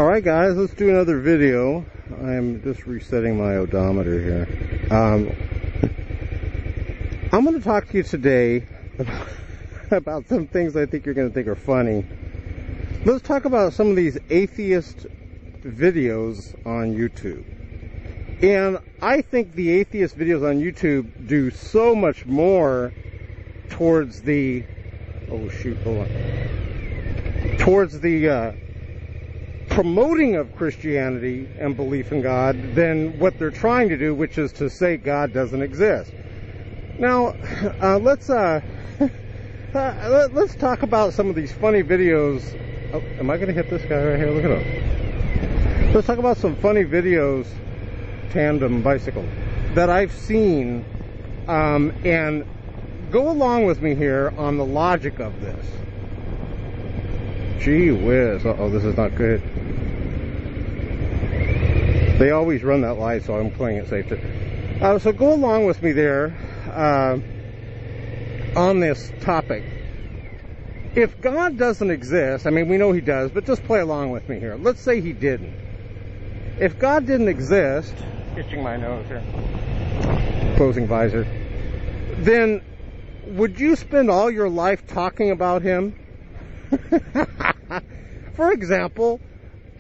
Alright guys, let's do another video. I'm just resetting my odometer here. I'm going to talk to you today about some things I think you're going to think are funny. Let's talk about some of these atheist videos on YouTube. And I think the atheist videos on YouTube do so much more towards the... oh shoot, hold on. Towards the promoting of Christianity and belief in God than what they're trying to do, which is to say God doesn't exist. Now, let's talk about some of these funny videos. Oh, am I going to hit this guy right here? Look at him. Let's talk about some funny videos, tandem bicycle, that I've seen, and go along with me here on the logic of this. Gee whiz. Uh-oh, this is not good. They always run that light, so I'm playing it safe too. So go along with me there on this topic. If God doesn't exist, I mean, we know He does, but just play along with me here. Let's say He didn't. If God didn't exist, itching my nose here, closing visor, then would you spend all your life talking about Him? For example,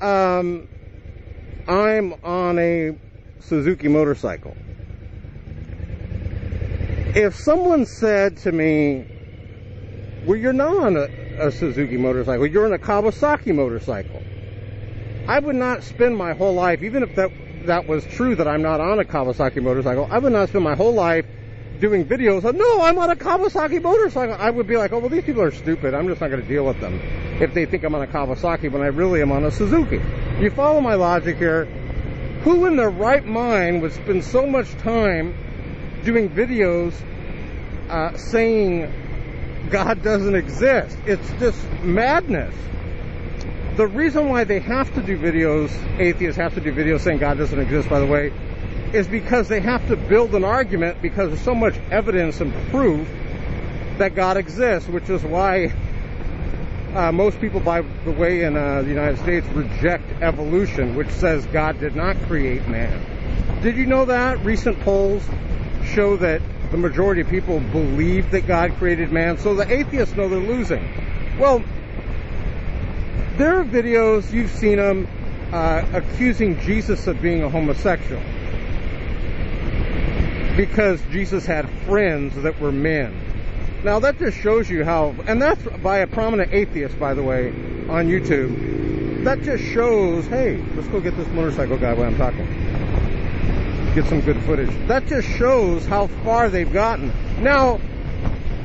I'm on a Suzuki motorcycle. If someone said to me, well, you're not on a Suzuki motorcycle, you're on a Kawasaki motorcycle, I would not spend my whole life, even if that was true that I'm not on a Kawasaki motorcycle, I would not spend my whole life doing videos of, no, I'm on a Kawasaki motorcycle. I would be like, oh, well, these people are stupid. I'm just not going to deal with them if they think I'm on a Kawasaki when I really am on a Suzuki. You follow my logic here? Who in their right mind would spend so much time doing videos saying God doesn't exist? It's just madness. The reason why they have to do videos, atheists have to do videos saying God doesn't exist, by the way, is because they have to build an argument because there's so much evidence and proof that God exists, which is why most people, by the way, in the United States reject evolution, which says God did not create man. Did you know that? Recent polls show that the majority of people believe that God created man, so the atheists know they're losing. Well, there are videos, you've seen them, accusing Jesus of being a homosexual because Jesus had friends that were men. Now that just shows you how, and that's by a prominent atheist, by the way, on YouTube. That just shows, hey, let's go get this motorcycle guy while I'm talking. Get some good footage. That just shows how far they've gotten. Now,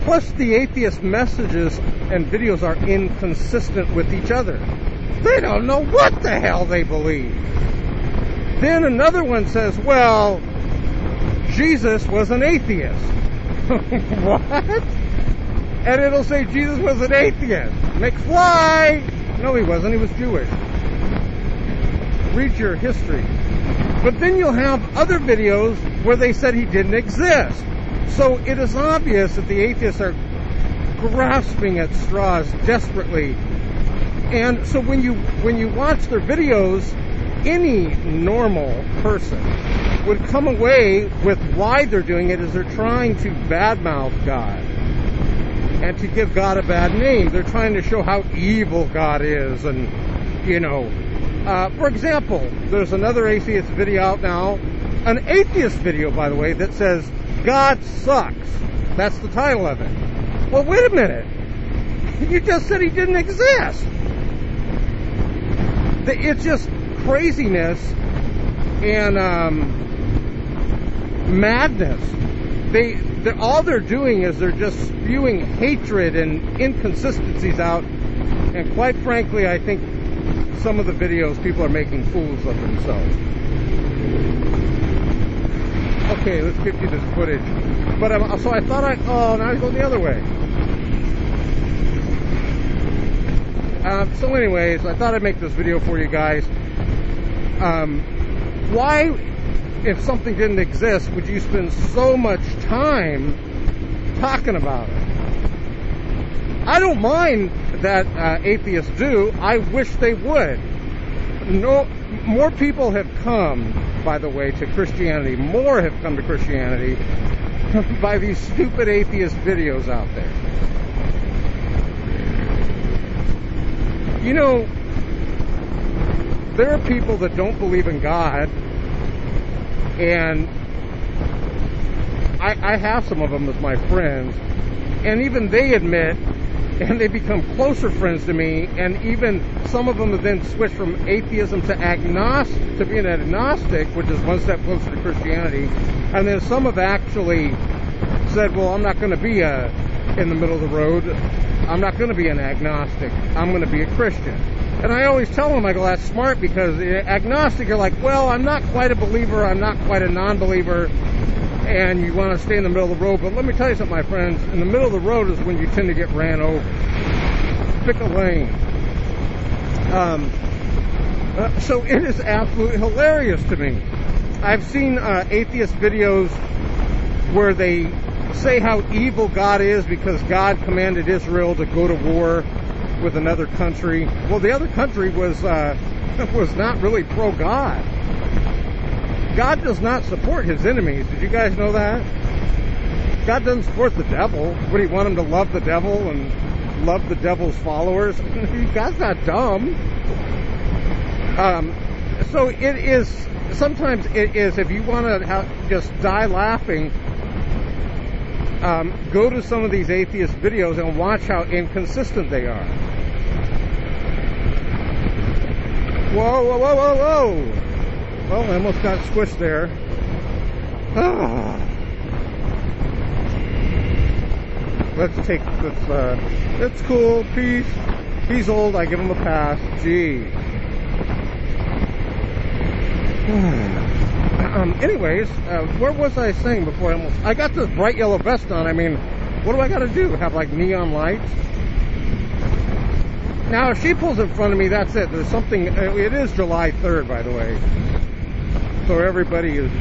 plus the atheist messages and videos are inconsistent with each other. They don't know what the hell they believe. Then another one says, well, Jesus was an atheist. What? And it'll say Jesus was an atheist. McFly! No, he wasn't. He was Jewish. Read your history. But then you'll have other videos where they said he didn't exist. So it is obvious that the atheists are grasping at straws desperately. And so when you watch their videos, any normal person would come away with why they're doing it is they're trying to badmouth God and to give God a bad name. They're trying to show how evil God is, and you know, for example, there's another atheist video out now, an atheist video, by the way, that says God sucks. That's the title of it. Well, wait a minute. You just said he didn't exist. It's just craziness and madness. All they're doing is they're just spewing hatred and inconsistencies out. And quite frankly, I think some of the videos, people are making fools of themselves. Okay, let's get you this footage. But so I thought oh, now I go the other way. So anyways, I thought I'd make this video for you guys. Why, if something didn't exist, would you spend so much time talking about it? I don't mind that atheists do. I wish they would. no, more people have come, by the way, to Christianity. More have come to Christianity by these stupid atheist videos out there. You know, there are people that don't believe in God, and I have some of them as my friends, and even they admit, and they become closer friends to me, and even some of them have then switched from atheism to being an agnostic, which is one step closer to Christianity, and then some have actually said, well, I'm not going to be in the middle of the road. I'm not going to be an agnostic. I'm going to be a Christian. And I always tell them, I go, that's smart, because agnostic, you're like, well, I'm not quite a believer, I'm not quite a non-believer, and you want to stay in the middle of the road. But let me tell you something, my friends, in the middle of the road is when you tend to get ran over. Pick a lane. So it is absolutely hilarious to me. I've seen atheist videos where they say how evil God is because God commanded Israel to go to war with another country. Well, the other country was not really pro-God. God does not support his enemies. Did you guys know that? God doesn't support the devil. Would he want him to love the devil and love the devil's followers? God's not dumb. So it is, sometimes it is, if you want to just die laughing, go to some of these atheist videos and watch how inconsistent they are. Whoa, whoa, whoa, whoa, whoa! Well, I almost got squished there. It's cool, peace. He's old, I give him a pass. Gee. Anyways, where was I saying before I got this bright yellow vest on? I mean, what do I got to do? Have like neon lights? Now, if she pulls in front of me, that's it. There's something. It is July 3rd, by the way. So everybody is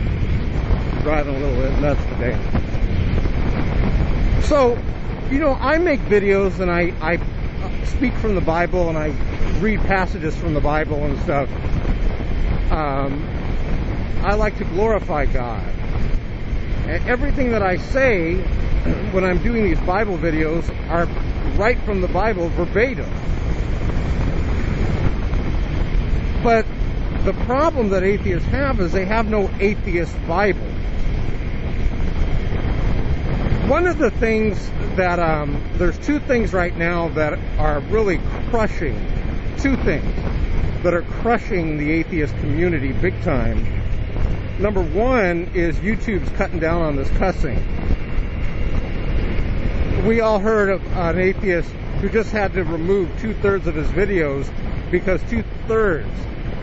driving a little bit nuts today. So, you know, I make videos and I speak from the Bible and I read passages from the Bible and stuff. I like to glorify God. And everything that I say when I'm doing these Bible videos are right from the Bible verbatim. But the problem that atheists have is they have no atheist Bible. One of the things that, there's two things right now that are really crushing, two things that are crushing the atheist community big time. Number one is YouTube's cutting down on this cussing. We all heard of an atheist who just had to remove 2/3 of his videos because 2/3,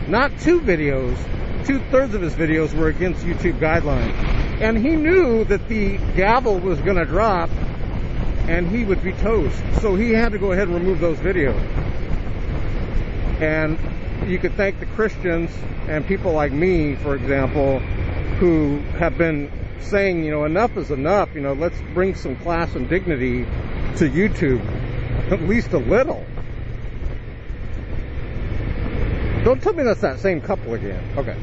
not two videos, 2/3 of his videos were against YouTube guidelines. And he knew that the gavel was going to drop and he would be toast. So he had to go ahead and remove those videos. And you could thank the Christians and people like me, for example, who have been saying, you know, enough is enough. You know, let's bring some class and dignity to YouTube, at least a little. Don't tell me that's that same couple again. Okay.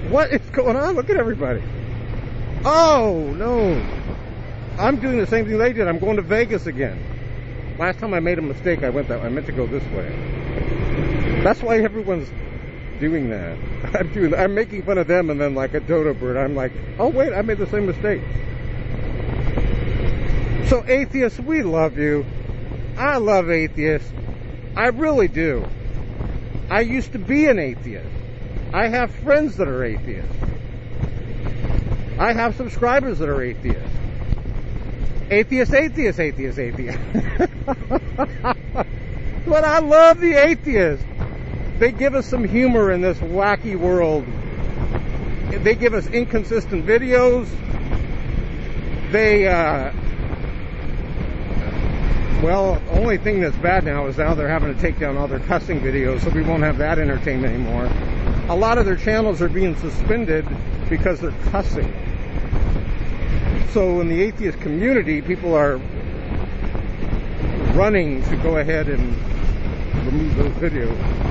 What is going on? Look at everybody. Oh, no. I'm doing the same thing they did. I'm going to Vegas again. Last time I made a mistake, I meant to go this way. That's why everyone's doing that. I'm making fun of them, and then like a dodo bird, I'm like, oh wait, I made the same mistake. So atheists, we love you. I love atheists. I really do. I used to be an atheist. I have friends that are atheists. I have subscribers that are atheists. Atheist, atheist, atheist, atheist. But I love the atheists. They give us some humor in this wacky world. They give us inconsistent videos. They, well, the only thing that's bad now is now they're having to take down all their cussing videos, so we won't have that entertainment anymore. A lot of their channels are being suspended because they're cussing. So in the atheist community, people are running to go ahead and remove those videos.